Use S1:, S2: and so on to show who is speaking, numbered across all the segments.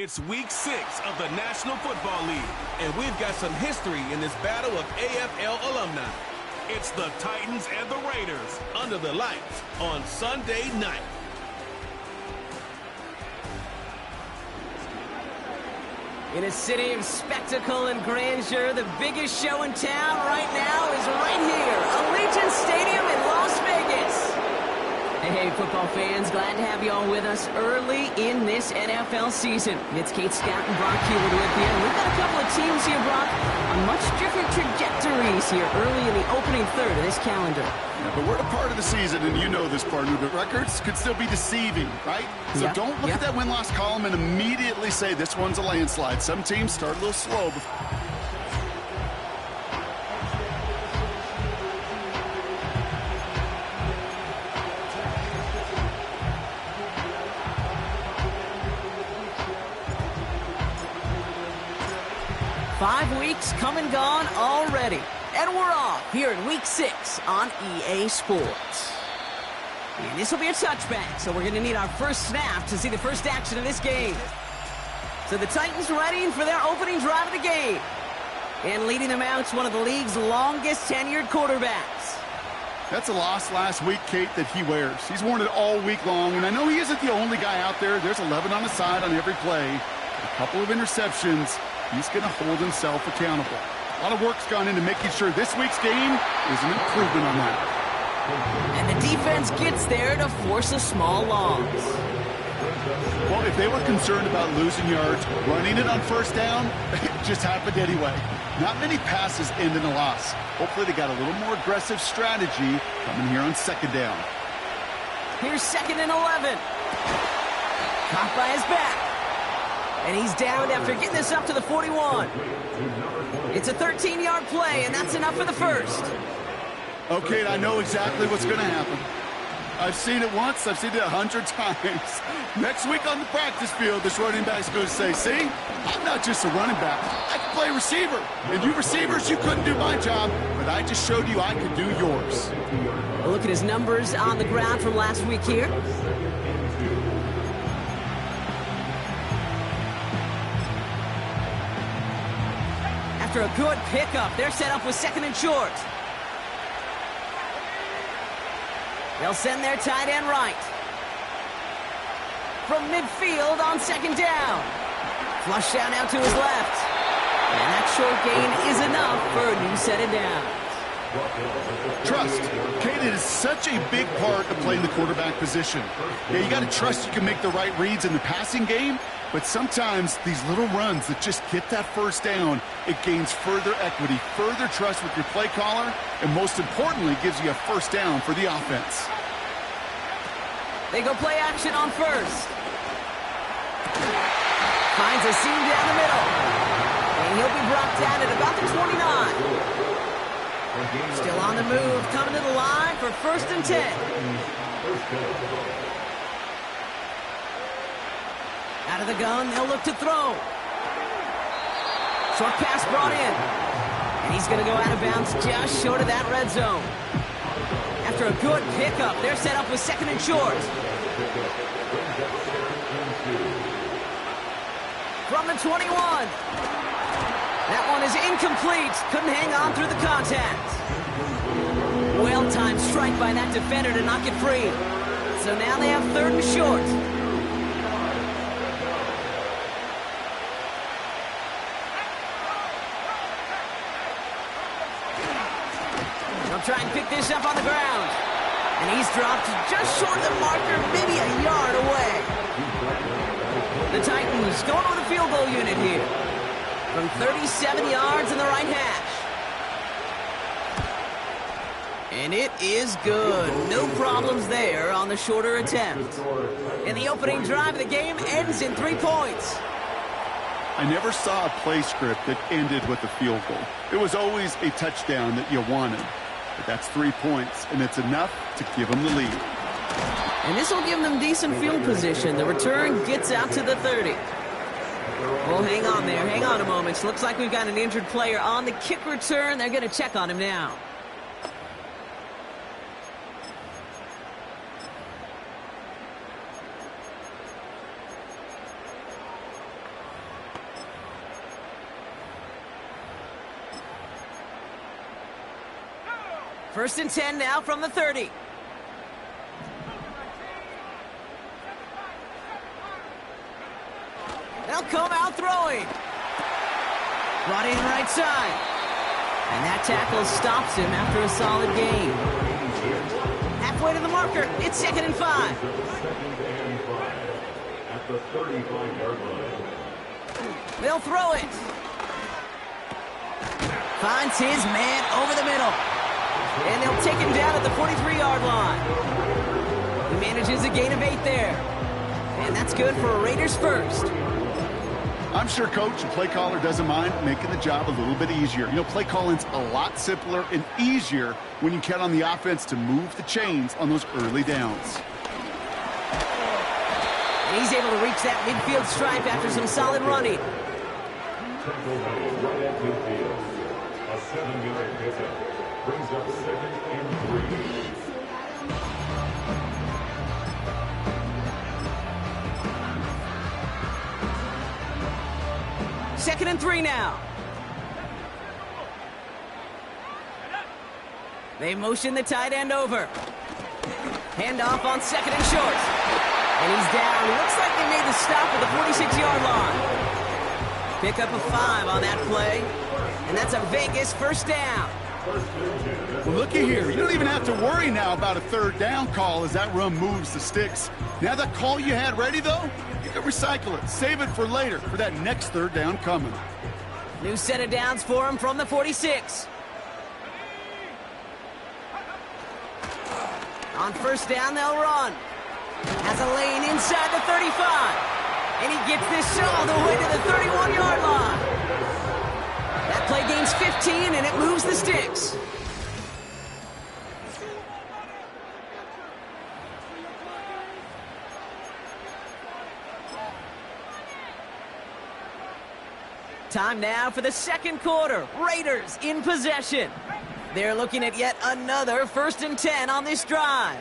S1: It's week 6 of the National Football League, and we've got some history in this battle of AFL alumni. It's the Titans and the Raiders under the lights on Sunday night.
S2: In a city of spectacle and grandeur, the biggest show in town right now is right here, Allegiant Stadium in Las Vegas. Hey, football fans, glad to have you all with us early in this NFL season. It's Kate Scott and Brock Heward with you. And we've got a couple of teams here, Brock, on much different trajectories here early in the opening third of this calendar.
S3: Yeah, but we're a part of the season, and you know this, partner. The records could still be deceiving, right? So don't look at that win-loss column and immediately say this one's a landslide. Some teams start a little slow.
S2: 5 weeks come and gone already. And we're off here in Week 6 on EA Sports. And this will be a touchback, so we're going to need our first snap to see the first action of this game. So the Titans ready for their opening drive of the game. And leading them out is one of the league's longest tenured quarterbacks.
S3: That's a loss last week, Kate, that he wears. He's worn it all week long, and I know he isn't the only guy out there. There's 11 on the side on every play. A couple of interceptions. He's going to hold himself accountable. A lot of work's gone into making sure this week's game is an improvement on that.
S2: And the defense gets there to force a small loss.
S3: Well, if they were concerned about losing yards, running it on first down, it just happened anyway. Not many passes end in a loss. Hopefully they got a little more aggressive strategy coming here on second down.
S2: Here's 2nd and 11. Caught by his back. And he's down after getting this up to the 41. It's a 13-yard play, and that's enough for the first.
S3: Okay, I know exactly what's going to happen. I've seen it once. I've seen it 100 times. Next week on the practice field, this running back's going to say, see, I'm not just a running back. I can play receiver. And you receivers, you couldn't do my job, but I just showed you I could do yours.
S2: A look at his numbers on the ground from last week here. After a good pickup, they're set up with 2nd and short. They'll send their tight end right. From midfield on 2nd down. Flush down out to his left. And that short gain is enough for a new set of downs.
S3: Trust. Kate, it is such a big part of playing the quarterback position. Yeah, you got to trust you can make the right reads in the passing game, but sometimes these little runs that just get that first down, it gains further equity, further trust with your play caller, and most importantly, gives you a first down for the offense.
S2: They go play action on first. Finds a seam down the middle. And he'll be brought down at about the 29. Still on the move, coming to the line for 1st and 10. Out of the gun, they'll look to throw. Short pass brought in. And he's going to go out of bounds just short of that red zone. After a good pickup, they're set up with 2nd and short. From the 21. That one is incomplete. Couldn't hang on through the contact. Well-timed strike by that defender to knock it free. So now they have 3rd and short. They'll try and pick this up on the ground. And he's dropped just short of the marker, maybe a yard away. The Titans going with a field goal unit here. From 37 yards in the right hash. And it is good. No problems there on the shorter attempt. And the opening drive of the game ends in 3 points.
S3: I never saw a play script that ended with a field goal. It was always a touchdown that you wanted. But that's 3 points, and it's enough to give them the lead.
S2: And this will give them decent field position. The return gets out to the 30. Well, hang on there. Hang on a moment. Looks like we've got an injured player on the kick return. They're going to check on him now. First and 10 now from the 30. They'll come out throwing. Brought in right side. And that tackle stops him after a solid gain. Halfway to the marker. It's 2nd and 5.
S4: At the 35-yard line.
S2: They'll throw it. Finds his man over the middle. And they'll take him down at the 43-yard line. He manages a gain of 8 there. And that's good for a Raiders first.
S3: I'm sure coach and play caller doesn't mind making the job a little bit easier. You know, play calling's a lot simpler and easier when you count on the offense to move the chains on those early downs.
S2: And he's able to reach that midfield stripe after some solid running.
S4: Tackle right at midfield. A 7-yard pickup brings up 2nd and 3.
S2: Second and 3 now. They motion the tight end over. Handoff on 2nd and short. And he's down. Looks like they made the stop at the 46-yard line. Pick up a 5 on that play. And that's a Vegas first down.
S3: Well, looky here. You don't even have to worry now about a 3rd down call as that run moves the sticks. Now that call you had ready, though, you can recycle it. Save it for later for that next 3rd down coming.
S2: New set of downs for him from the 46. On first down, they'll run. Has a lane inside the 35. And he gets this all the way to the 31-yard line. That play gains 15, and it moves the sticks. Time now for the second quarter. Raiders in possession. They're looking at yet another 1st and 10 on this drive.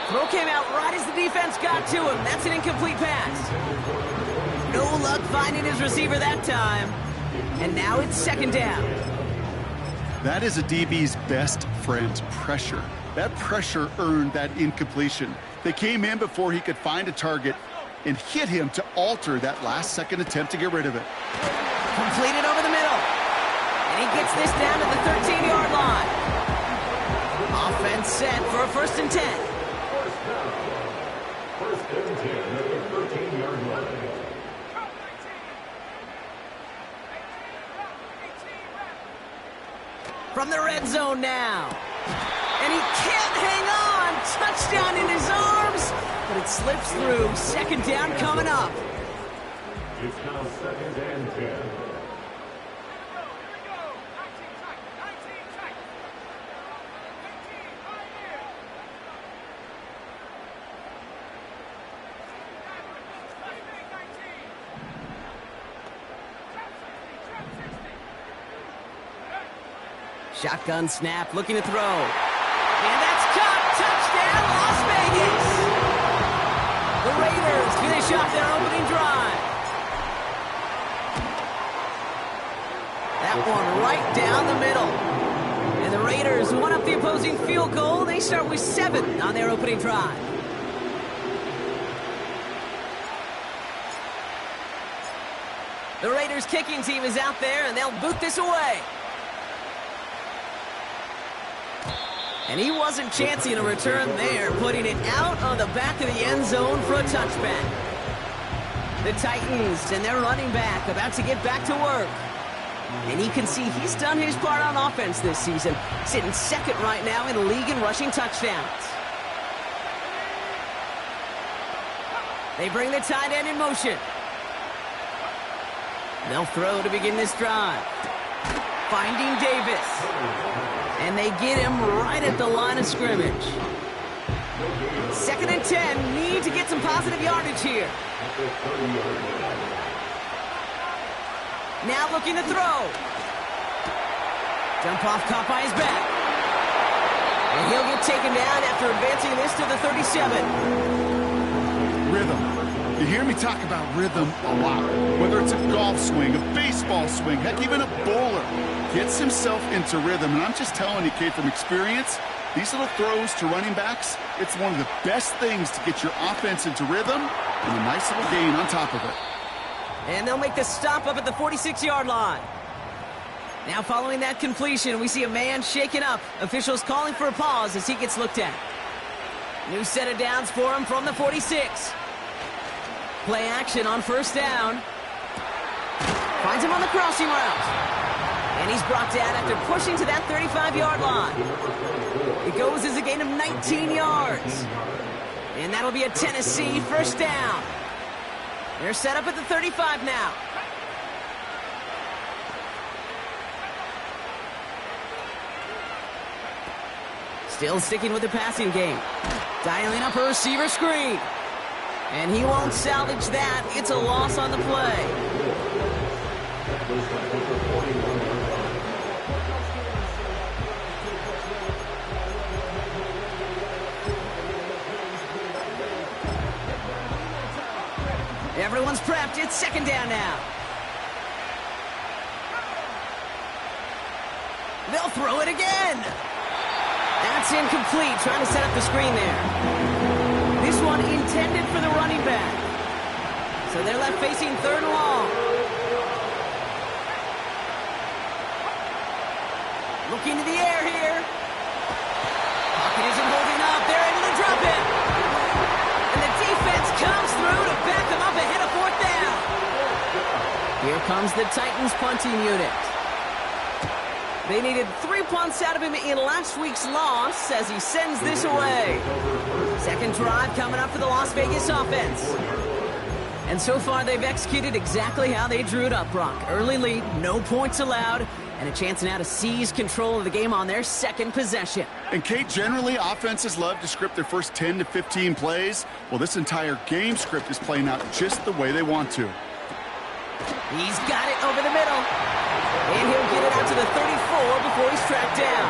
S2: Throw came out right as the defense got to him. That's an incomplete pass. No luck finding his receiver that time. And now it's 2nd down.
S3: That is a DB's best friend, pressure. That pressure earned that incompletion. They came in before he could find a target and hit him to alter that last-second attempt to get rid of it.
S2: Completed over the middle. And he gets this down to the 13-yard line. Offense set for a 1st and 10.
S4: First and 10 at the 13-yard line.
S2: From the red zone now. And he can't hang on. Touchdown in his arms. But it slips through. 2nd down coming up.
S4: It's now 2nd and 10.
S2: Shotgun snap, looking to throw. And that's caught. Touchdown, Las Vegas. The Raiders finish off their opening drive. That one right down the middle. And the Raiders one up the opposing field goal. They start with 7 on their opening drive. The Raiders kicking team is out there, and they'll boot this away. And he wasn't chancing a return there, putting it out on the back of the end zone for a touchback. The Titans and their running back about to get back to work. And you can see he's done his part on offense this season, sitting 2nd right now in the league in rushing touchdowns. They bring the tight end in motion. They'll throw to begin this drive. Finding Davis. And they get him right at the line of scrimmage. 2nd and 10. Need to get some positive yardage here. Now looking to throw. Jump off caught by his back. And he'll get taken down after advancing this to the 37.
S3: Rhythm. You hear me talk about rhythm a lot. Whether it's a golf swing, a baseball swing, heck, even a bowler. gets himself into rhythm. And I'm just telling you, Kate, from experience, these little throws to running backs, it's one of the best things to get your offense into rhythm and a nice little gain on top of it.
S2: And they'll make the stop up at the 46-yard line. Now following that completion, we see a man shaken up. Officials calling for a pause as he gets looked at. New set of downs for him from the 46. Play action on first down. Finds him on the crossing route. And he's brought down after pushing to that 35-yard line. It goes as a gain of 19 yards. And that'll be a Tennessee first down. They're set up at the 35 now. Still sticking with the passing game. Dialing up a receiver screen. And he won't salvage that. It's a loss on the play. Everyone's prepped. It's second down now. They'll throw it again. That's incomplete. Trying to set up the screen there. This one intended for the running back. So they're left facing third and long. Looking to the air here. Pocket isn't holding up. They're able to drop it. And the defense comes through to back them up ahead of fourth down. Here comes the Titans punting unit. They needed 3 punts out of him in last week's loss as he sends this away. Second drive coming up for the Las Vegas offense. And so far, they've executed exactly how they drew it up, Brock. Early lead, no points allowed, and a chance now to seize control of the game on their second possession.
S3: And, Kate, generally, offenses love to script their first 10 to 15 plays. Well, this entire game script is playing out just the way they want to.
S2: He's got it over the middle. And he'll get it out to the 34 before he's tracked down.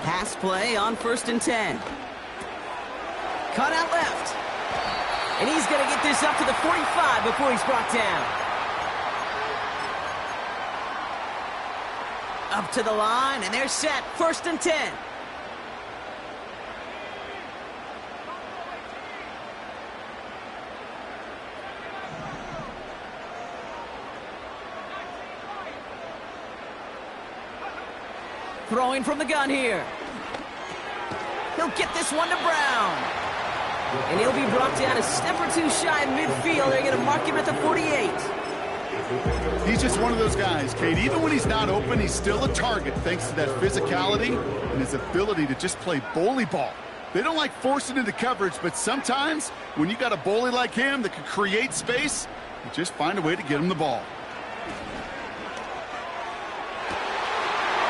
S2: Pass play on 1st and 10. Cut out left. And he's going to get this up to the 45 before he's brought down. Up to the line, and they're set. 1st and 10. Throwing from the gun here. He'll get this one to Brown. And he'll be brought down a step or two shy of midfield. They're going to mark him at the 48.
S3: He's just one of those guys, Kate. Even when he's not open, he's still a target thanks to that physicality and his ability to just play bully ball. They don't like forcing into coverage, but sometimes when you got a bully like him that can create space, you just find a way to get him the ball.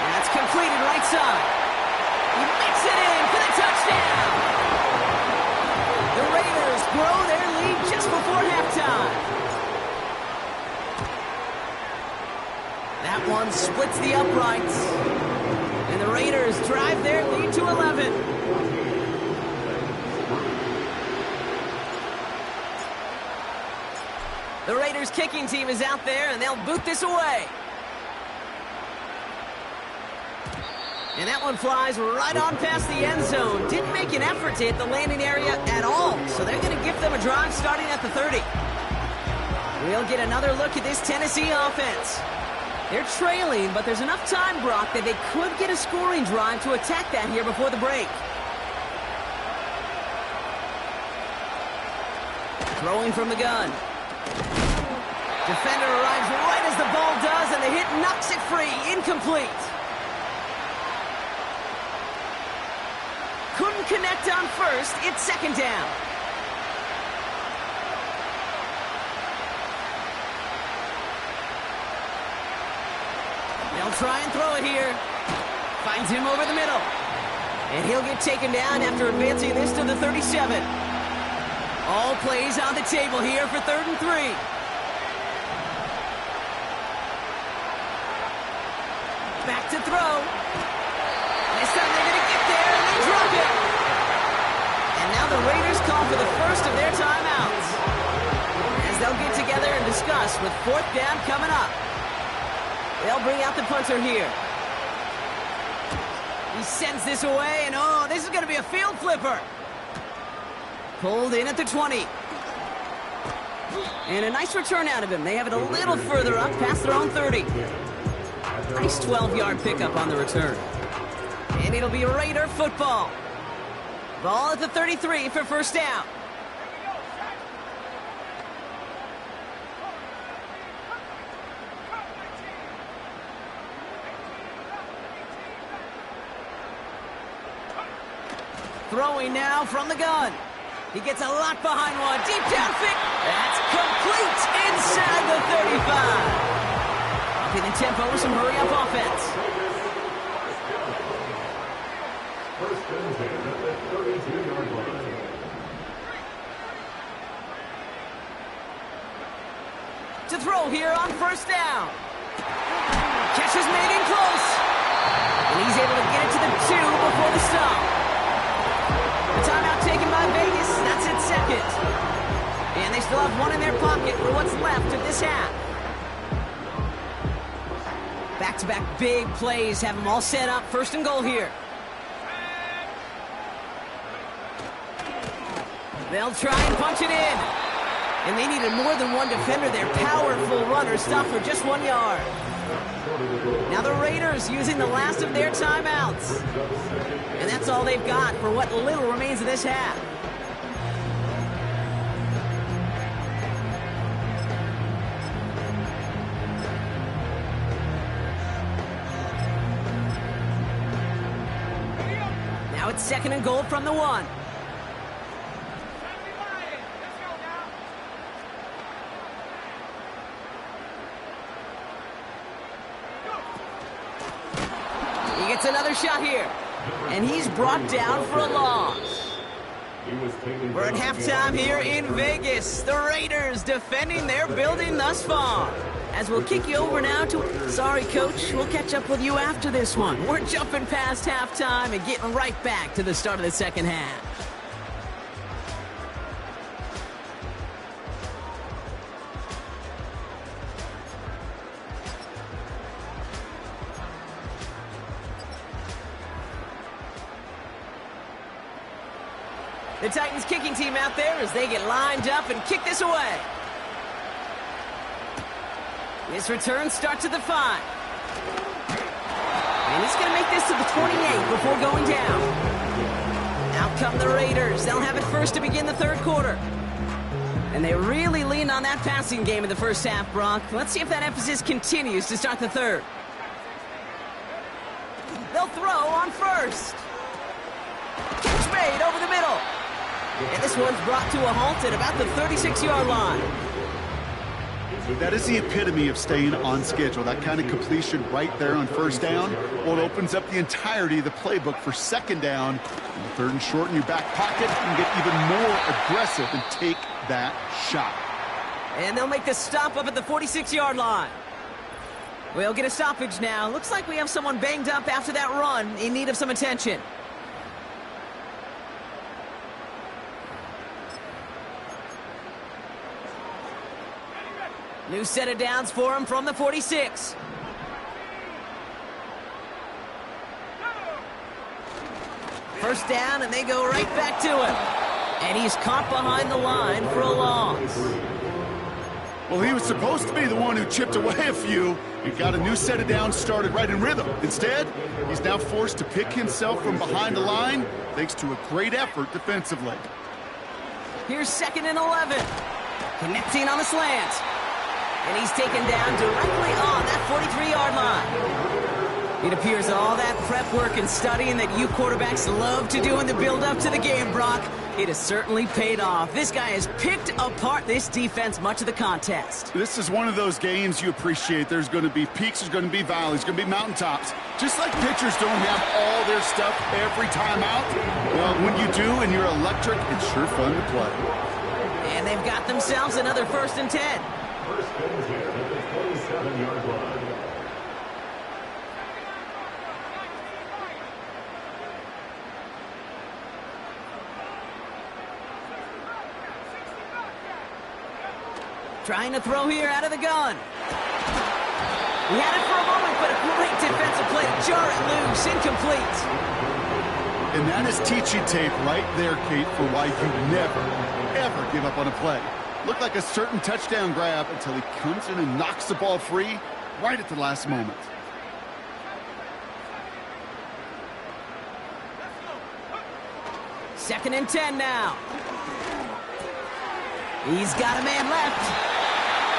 S2: That's completed right side. He makes it in for the touchdown. The Raiders grow their lead just before halftime. That one splits the uprights. And the Raiders drive their lead to 11. The Raiders kicking team is out there, and they'll boot this away. And that one flies right on past the end zone. Didn't make an effort to hit the landing area at all. So they're going to give them a drive starting at the 30. We'll get another look at this Tennessee offense. They're trailing, but there's enough time, Brock, that they could get a scoring drive to attack that here before the break. Throwing from the gun. Defender arrives right as the ball does, and the hit knocks it free. Incomplete. Couldn't connect on first. It's second down. They'll try and throw it here. Finds him over the middle. And he'll get taken down after advancing this to the 37. All plays on the table here for 3rd and 3. Back to throw. This time they're going to get there, and they drop it. And now the Raiders call for the first of their timeouts. Bucks with 4th down coming up. They'll bring out the punter here. He sends this away, and oh, this is going to be a field flipper. Pulled in at the 20. And a nice return out of him. They have it a little further up past their own 30. Nice 12-yard pickup on the return. And it'll be Raider football. Ball at the 33 for 1st down. Throwing now from the gun. He gets a lot behind one. Deep down pick. That's complete inside the 35. Upping the tempo with some hurry-up offense.
S4: First and 10 at the 32-yard line.
S2: To throw here on 1st down. Catch is made in close. And he's able to get it to the 2 before the stop. The timeout taken by Vegas. That's its 2nd. And they still have one in their pocket for what's left of this half. Back-to-back big plays have them all set up. 1st and goal here. They'll try and punch it in. And they needed more than one defender. Their powerful runner stopped for just 1 yard. Now the Raiders using the last of their timeouts. And that's all they've got for what little remains of this half. Now it's 2nd and goal from the 1. Gets another shot here. And he's brought down for a loss. We're at halftime here in Vegas. The Raiders defending their building thus far. As we'll kick you over now to... Sorry, Coach. We'll catch up with you after this one. We're jumping past halftime and getting right back to the start of the 2nd half. The Titans kicking team out there as they get lined up and kick this away. This return starts at the 5. And he's going to make this to the 28 before going down. Out come the Raiders. They'll have it first to begin the 3rd quarter. And they really leaned on that passing game in the 1st half, Brock. Let's see if that emphasis continues to start the 3rd. They'll throw on 1st. Catch made over the middle. And this one's brought to a halt at about the 36-yard line.
S3: That is the epitome of staying on schedule. That kind of completion right there on 1st down. Well, it opens up the entirety of the playbook for 2nd down. And 3rd and short in your back pocket. You can get even more aggressive and take that shot.
S2: And they'll make the stop up at the 46-yard line. We'll get a stoppage now. Looks like we have someone banged up after that run in need of some attention. New set of downs for him from the 46. First down, and they go right back to him. And he's caught behind the line for a loss.
S3: Well, he was supposed to be the one who chipped away a few and got a new set of downs started right in rhythm. Instead, he's now forced to pick himself from behind the line thanks to a great effort defensively.
S2: Here's 2nd and 11. Connecting on the slant. And he's taken down directly on that 43-yard line. It appears all that prep work and studying that you quarterbacks love to do in the build-up to the game, Brock, it has certainly paid off. This guy has picked apart this defense much of the contest.
S3: This is one of those games you appreciate. There's going to be peaks, there's going to be valleys, there's going to be mountaintops. Just like pitchers don't have all their stuff every time out, well, when you do and you're electric, it's sure fun to play.
S2: And they've got themselves another 1st and 10.
S4: First and 10 at the 27-yard line.
S2: Trying to throw here out of the gun. He had it for a moment, but a great defensive play to jar it loose. Incomplete.
S3: And that is teaching tape right there, Kate, for why you never, ever give up on a play. Looked like a certain touchdown grab until he comes in and knocks the ball free right at the last moment.
S2: Second and 10 now. He's got a man left.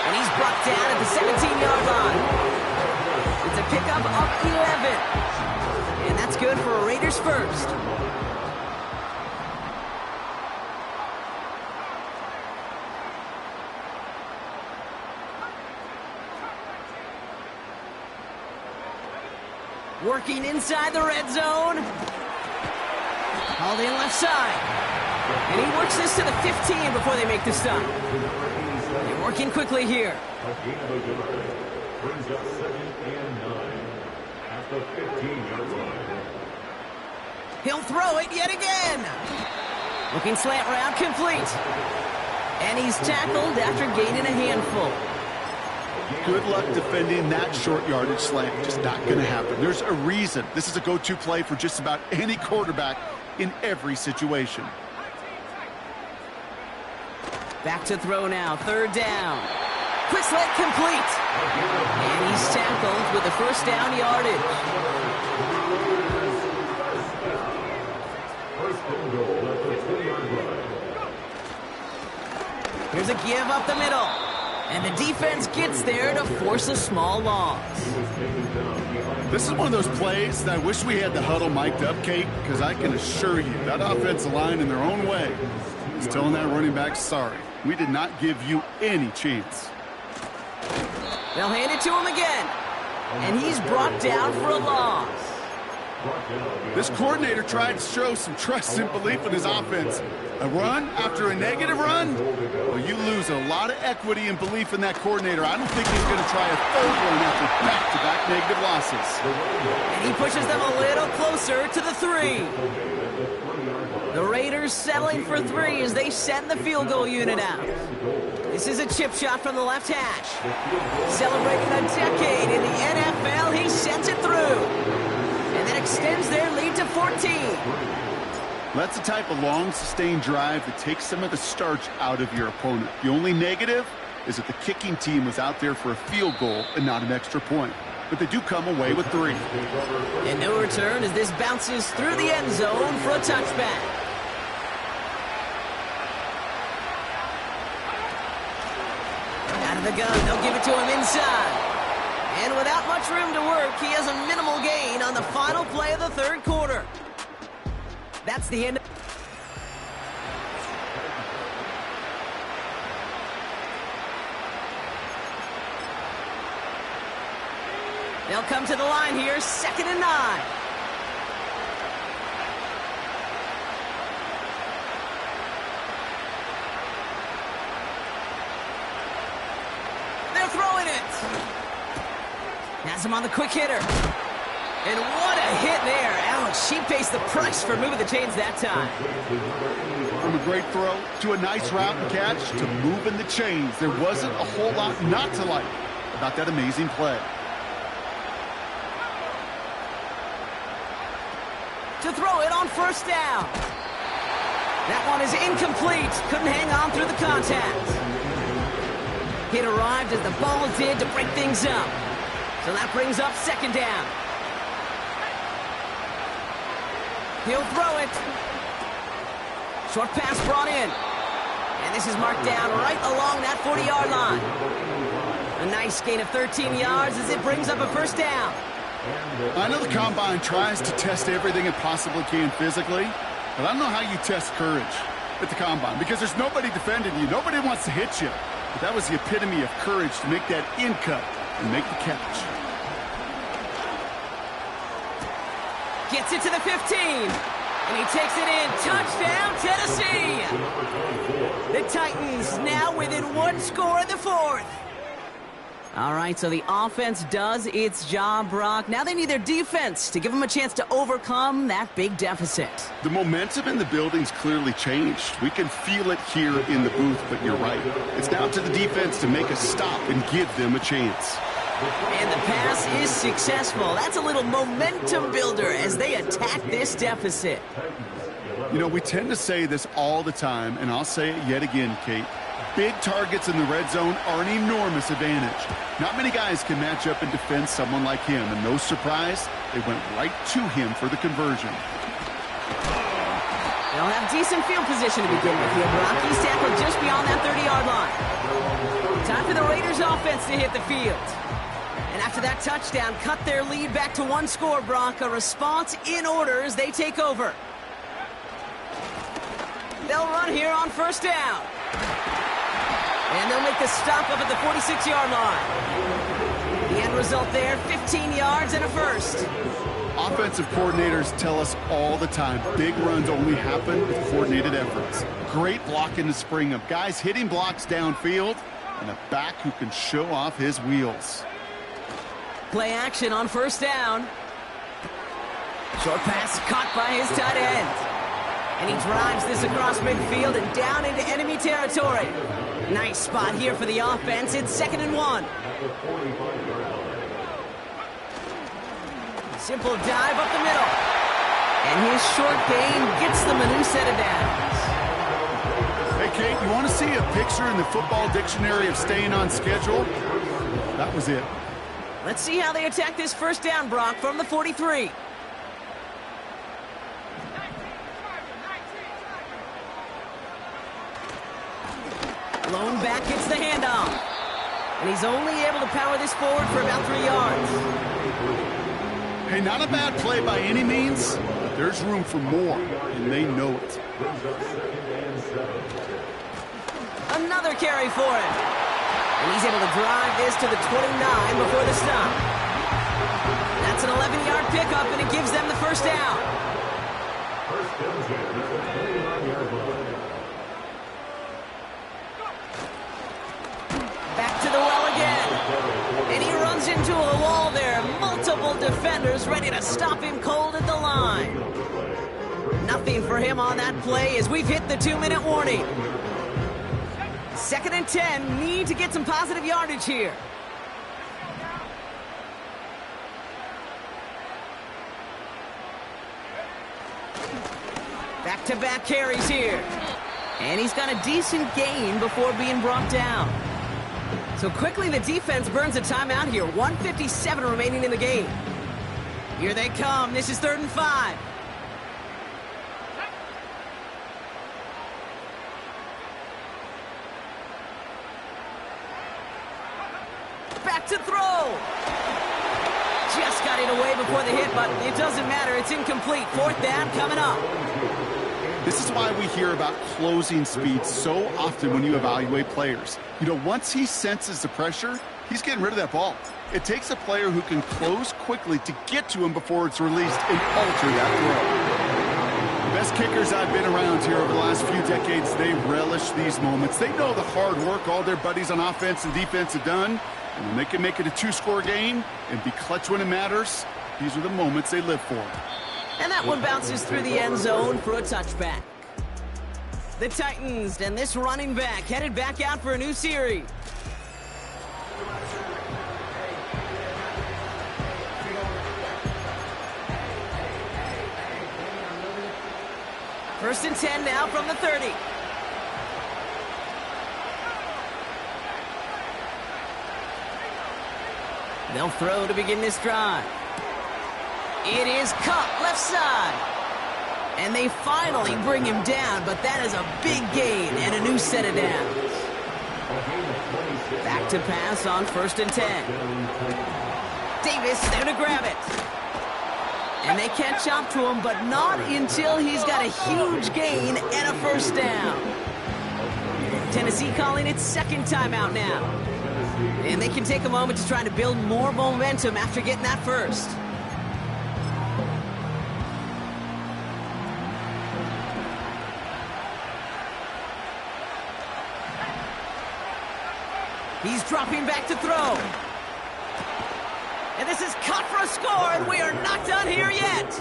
S2: And he's brought down at the 17-yard line. It's a pickup of 11. And that's good for a Raiders first. Working inside the red zone. Hauled in left side. And he works this to the 15 before they make the stop. They're working quickly here.
S4: Brings up 2nd and 9 at the 15-yard line.
S2: He'll throw it yet again. Looking slant route complete. And he's tackled after gaining a handful.
S3: Good luck defending that short yardage slant. Just not going to happen. There's a reason. This is a go-to play for just about any quarterback in every situation.
S2: Back to throw now. Third down. Quick slant complete. And he's tackled with the first down yardage.
S4: First and goal at the 20-yard line.
S2: Here's a give up the middle. And the defense gets there to force a small loss.
S3: This is one of those plays that I wish we had the huddle mic'd up, Kate, because I can assure you that offensive line in their own way is telling that running back, sorry, we did not give you any chance.
S2: They'll hand it to him again. And he's brought down for a loss.
S3: This coordinator tried to show some trust and belief in his offense. A run after a negative run? Well, you lose a lot of equity and belief in that coordinator. I don't think he's going to try a third one after back-to-back negative losses.
S2: And he pushes them a little closer to the 3. The Raiders settling for 3 as they send the field goal unit out. This is a chip shot from the left hash. Celebrating a decade in the NFL, he sends it through. And then extends their lead to 14.
S3: That's the type of long, sustained drive that takes some of the starch out of your opponent. The only negative is that the kicking team was out there for a field goal and not an extra point. But they do come away with 3.
S2: And no return as this bounces through the end zone for a touchback. Out of the gun, they'll give it to him inside. And without much room to work, he has a minimal gain on the final play of the third quarter. That's the end. They'll come to the line here, 2nd and 9. They're throwing it. Has him on the quick hitter. And what a hit there. Alex, she pays the price for moving the chains that time.
S3: From a great throw to a nice route and catch to moving the chains. There wasn't a whole lot not to like about that amazing play.
S2: To throw it on first down. That one is incomplete. Couldn't hang on through the contact. Hit arrived as the ball did to break things up. So that brings up 2nd down. He'll throw it. Short pass brought in. And this is marked down right along that 40-yard line. A nice gain of 13 yards as it brings up a first down.
S3: I know the Combine tries to test everything it possibly can physically, but I don't know how you test courage at the Combine because there's nobody defending you. Nobody wants to hit you. But that was the epitome of courage to make that in cut and make the catch.
S2: Gets it to the 15. And he takes it in. Touchdown, Tennessee. The Titans now within 1 score in the 4th. All right, so the offense does its job, Brock. Now they need their defense to give them a chance to overcome that big deficit.
S3: The momentum in the building's clearly changed. We can feel it here in the booth, but you're right. It's now to the defense to make a stop and give them a chance.
S2: And the pass is successful. That's a little momentum builder as they attack this deficit.
S3: You know, we tend to say this all the time, and I'll say it yet again, Kate. Big targets in the red zone are an enormous advantage. Not many guys can match up and defend someone like him, and no surprise, they went right to him for the conversion.
S2: They'll have decent field position to begin with here, Brock. He's tackled just beyond that 30-yard line. Time for the Raiders offense to hit the field. And after that touchdown, cut their lead back to one score, Brock. A response in order as they take over. They'll run here on first down. And they'll make the stop up at the 46-yard line. The end result there, 15 yards and a first.
S3: Offensive coordinators tell us all the time, big runs only happen with coordinated efforts. Great block in the spring of guys hitting blocks downfield and a back who can show off his wheels.
S2: Play action on first down. Short pass caught by his tight end. And he drives this across midfield and down into enemy territory. Nice spot here for the offense. It's 2nd and 1. Simple dive up the middle. And his short gain gets them a new set of downs.
S3: Hey, Kate, you want to see a picture in the football dictionary of staying on schedule? That was it.
S2: Let's see how they attack this first down, Brock, from the 43. Lone back gets the handoff. And he's only able to power this forward for about 3 yards.
S3: Hey, not a bad play by any means, but there's room for more, and they know it.
S2: Another carry for him. And he's able to drive this to the 29 before the stop. That's an 11-yard pickup, and it gives them the first down. Back to the well again. And he runs into a wall there. Multiple defenders ready to stop him cold at the line. Nothing for him on that play as we've hit the 2-minute warning. 2nd and 10, need to get some positive yardage here. Back-to-back carries here. And he's got a decent gain before being brought down. So quickly the defense burns a timeout here. 1:57 remaining in the game. Here they come. This is 3rd and 5. Back to throw. Just got it away before the hit, but it doesn't matter. It's incomplete. 4th down coming up.
S3: This is why we hear about closing speed so often when you evaluate players. You know, once he senses the pressure, he's getting rid of that ball. It takes a player who can close quickly to get to him before it's released and alter that throw. The best kickers I've been around here over the last few decades, they relish these moments. They know the hard work all their buddies on offense and defense have done. And when they can make it a 2-score game and be clutch when it matters, these are the moments they live for.
S2: And that one bounces through the end zone for a touchback. The Titans and this running back headed back out for a new series. First and 10 now from the 30. They'll throw to begin this drive. It is caught left side. And they finally bring him down, but that is a big gain and a new set of downs. Back to pass on 1st and 10. Davis there to grab it. And they catch up to him, but not until he's got a huge gain and a first down. Tennessee calling its 2nd timeout now. And they can take a moment to try to build more momentum after getting that first. He's dropping back to throw. And this is cut for a score, and we are not done here yet.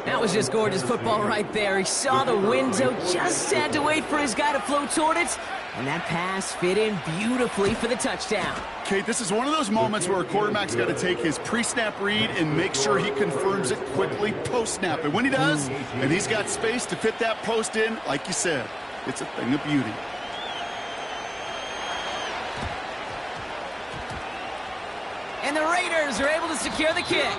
S2: That was just gorgeous football right there. He saw the window, just had to wait for his guy to float toward it, and that pass fit in beautifully for the touchdown.
S3: Kate, this is one of those moments where a quarterback's got to take his pre-snap read and make sure he confirms it quickly post-snap. And when he does, and he's got space to fit that post in, like you said, it's a thing of beauty.
S2: And the Raiders are able to secure the kick.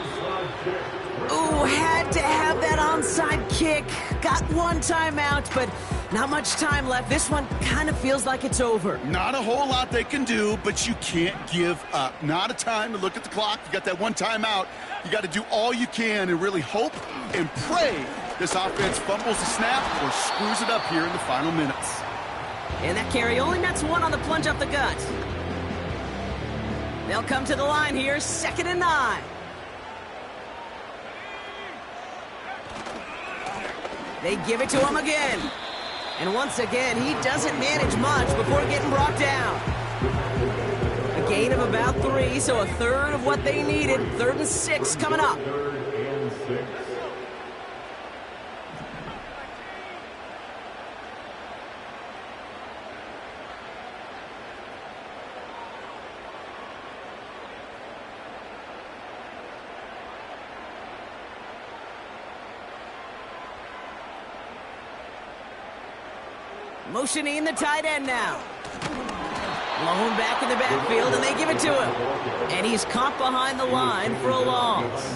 S2: Ooh, had to have that onside kick. Got one timeout, but not much time left. This one kind of feels like it's over.
S3: Not a whole lot they can do, but you can't give up. Not a time to look at the clock. You got that one timeout. You got to do all you can and really hope and pray this offense fumbles the snap or screws it up here in the final minutes.
S2: And that carry only nets one on the plunge up the gut. They'll come to the line here, 2nd and 9. They give it to him again. And once again, he doesn't manage much before getting brought down. A gain of about 3, so a third of what they needed. 3rd and 6 coming up. Motioning the tight end now. Blown back in the backfield, and they give it to him. And he's caught behind the line for a loss.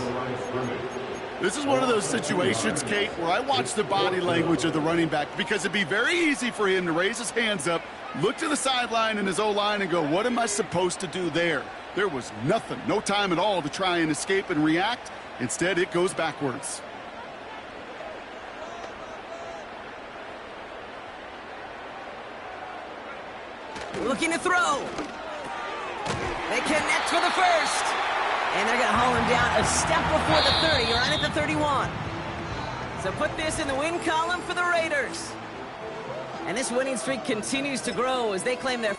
S3: This is one of those situations, Kate, where I watch the body language of the running back because it'd be very easy for him to raise his hands up, look to the sideline in his O-line and go, what am I supposed to do there? There was nothing, no time at all to try and escape and react. Instead, it goes backwards.
S2: Looking to throw. They connect for the first. And they're going to haul him down a step before the 30, right at the 31. So put this in the win column for the Raiders. And this winning streak continues to grow as they claim their